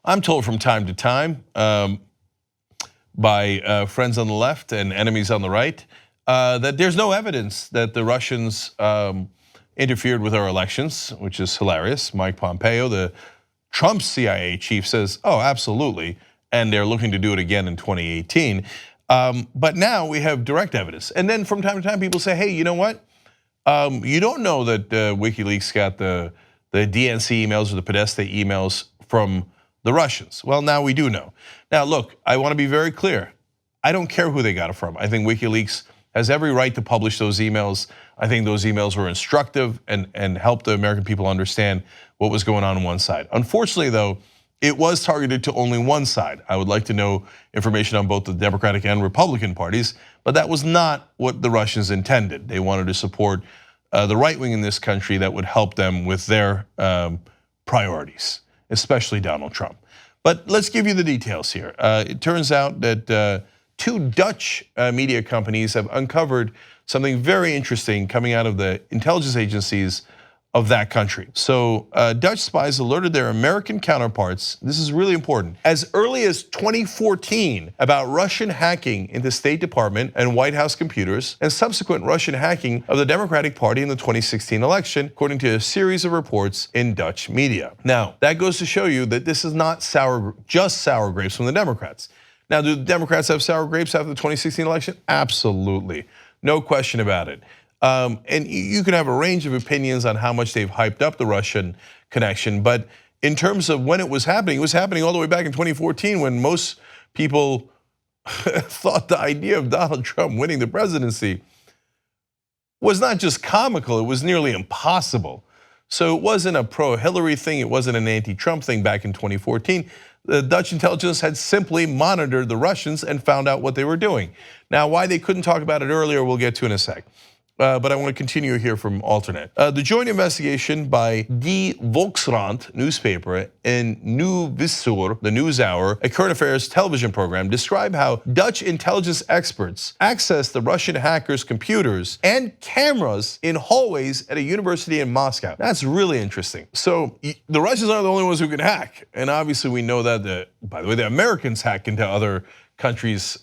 I'm told from time to time by friends on the left and enemies on the right that there's no evidence that the Russians interfered with our elections, which is hilarious. Mike Pompeo, the Trump CIA chief, says, oh, absolutely, and they're looking to do it again in 2018. But now we have direct evidence. And then from time to time, people say, hey, you know what? You don't know that WikiLeaks got the DNC emails or the Podesta emails from the Russians. Well, now we do know. Now, look, I want to be very clear. I don't care who they got it from. I think WikiLeaks has every right to publish those emails. I think those emails were instructive and helped the American people understand what was going on one side. Unfortunately, though, it was targeted to only one side. I would like to know information on both the Democratic and Republican parties, but that was not what the Russians intended. They wanted to support the right wing in this country that would help them with their priorities, especially Donald Trump. But let's give you the details here. It turns out that two Dutch media companies have uncovered something very interesting coming out of the intelligence agencies of that country. So Dutch spies alerted their American counterparts, this is really important, as early as 2014 about Russian hacking into State Department and White House computers and subsequent Russian hacking of the Democratic Party in the 2016 election, according to a series of reports in Dutch media. Now, that goes to show you that this is not just sour grapes from the Democrats. Now, do the Democrats have sour grapes after the 2016 election? Absolutely, no question about it. And you can have a range of opinions on how much they've hyped up the Russian connection, but in terms of when it was happening all the way back in 2014 when most people thought the idea of Donald Trump winning the presidency was not just comical, it was nearly impossible. So it wasn't a pro-Hillary thing, it wasn't an anti-Trump thing back in 2014. The Dutch intelligence had simply monitored the Russians and found out what they were doing. Now, why they couldn't talk about it earlier, we'll get to in a sec. But I want to continue here from alternate. The joint investigation by Die Volkskrant newspaper and Nu Visur, the NewsHour, a current affairs television program, describe how Dutch intelligence experts accessed the Russian hackers' computers and cameras in hallways at a university in Moscow. That's really interesting. So the Russians aren't the only ones who can hack, and obviously we know that by the way, the Americans hack into other countries'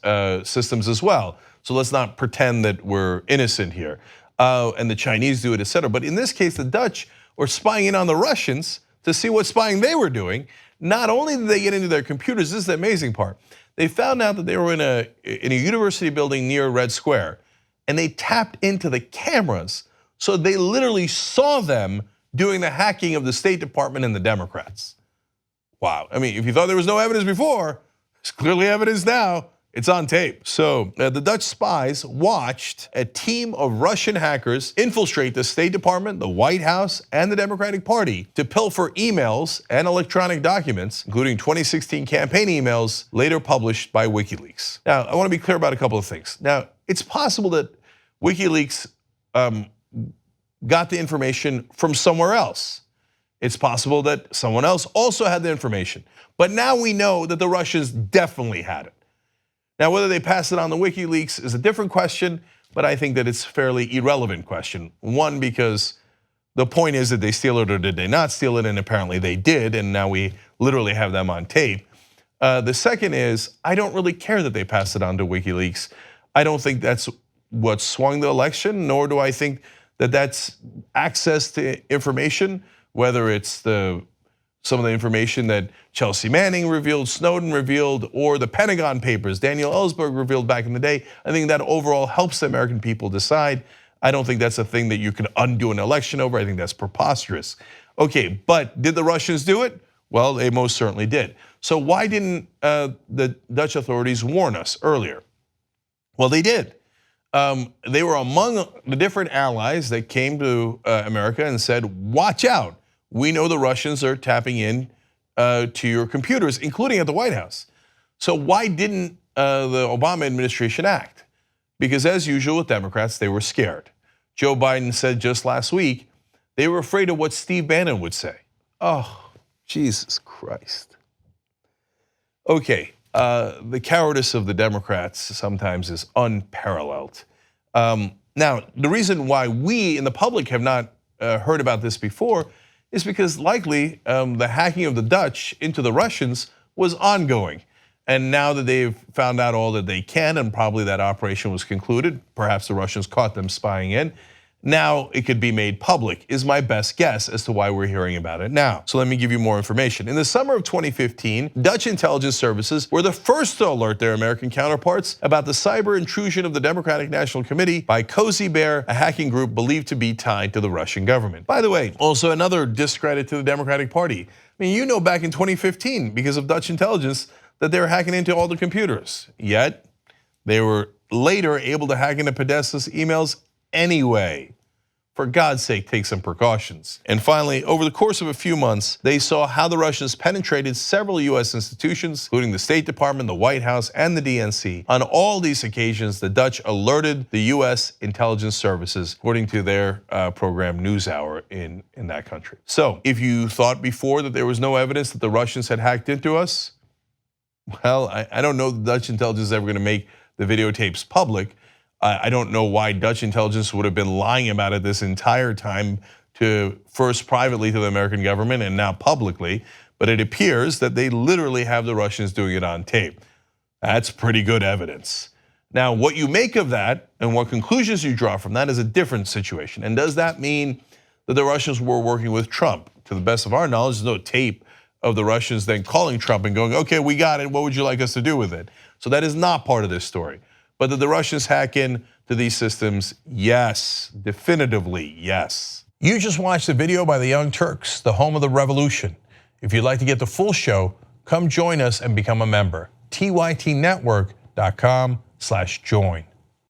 systems as well. So let's not pretend that we're innocent here. And the Chinese do it, etc. But in this case, the Dutch were spying in on the Russians to see what spying they were doing. Not only did they get into their computers, this is the amazing part. They found out that they were in a university building near Red Square, and they tapped into the cameras. So they literally saw them doing the hacking of the State Department and the Democrats. Wow, I mean, if you thought there was no evidence before, there's clearly evidence now. It's on tape. So the Dutch spies watched a team of Russian hackers infiltrate the State Department, the White House, and the Democratic Party to pilfer emails and electronic documents, including 2016 campaign emails later published by WikiLeaks. Now, I want to be clear about a couple of things. Now, it's possible that WikiLeaks got the information from somewhere else. It's possible that someone else also had the information. But now we know that the Russians definitely had it. Now, whether they pass it on to WikiLeaks is a different question, but I think that it's a fairly irrelevant question. One, because the point is, did they steal it or did they not steal it? And apparently they did, and now we literally have them on tape. The second is, I don't really care that they passed it on to WikiLeaks. I don't think that's what swung the election, nor do I think that that's access to information, whether it's some of the information that Chelsea Manning revealed, Snowden revealed, or the Pentagon Papers, Daniel Ellsberg revealed back in the day. I think that overall helps the American people decide. I don't think that's a thing that you can undo an election over. I think that's preposterous. Okay, but did the Russians do it? Well, they most certainly did. So why didn't the Dutch authorities warn us earlier? Well, they did. They were among the different allies that came to America and said, watch out. We know the Russians are tapping in to your computers, including at the White House. So why didn't the Obama administration act? Because as usual with Democrats, they were scared. Joe Biden said just last week, they were afraid of what Steve Bannon would say. Oh, Jesus Christ. Okay, the cowardice of the Democrats sometimes is unparalleled. Now, the reason why we in the public have not heard about this before is because likely the hacking of the Dutch into the Russians was ongoing. And now that they've found out all that they can, and probably that operation was concluded, perhaps the Russians caught them spying in, now it could be made public, is my best guess as to why we're hearing about it now. So let me give you more information. In the summer of 2015, Dutch intelligence services were the first to alert their American counterparts about the cyber intrusion of the Democratic National Committee by Cozy Bear, a hacking group believed to be tied to the Russian government. By the way, also another discredit to the Democratic Party. I mean, you know, back in 2015, because of Dutch intelligence, that they were hacking into all the computers. Yet, they were later able to hack into Podesta's emails anyway. For God's sake, take some precautions. And finally, over the course of a few months, they saw how the Russians penetrated several US institutions, including the State Department, the White House, and the DNC. On all these occasions, the Dutch alerted the US intelligence services, according to their program NewsHour in that country. So, if you thought before that there was no evidence that the Russians had hacked into us, well, I don't know if the Dutch intelligence is ever going to make the videotapes public. I don't know why Dutch intelligence would have been lying about it this entire time, to first privately to the American government and now publicly, but it appears that they literally have the Russians doing it on tape. That's pretty good evidence. Now, what you make of that and what conclusions you draw from that is a different situation. And does that mean that the Russians were working with Trump? To the best of our knowledge, there's no tape of the Russians then calling Trump and going, okay, we got it, what would you like us to do with it? So that is not part of this story. But did the Russians hack in to these systems? Yes, definitively yes. You just watched a video by the Young Turks, the home of the revolution. If you'd like to get the full show, come join us and become a member. tytnetwork.com/join.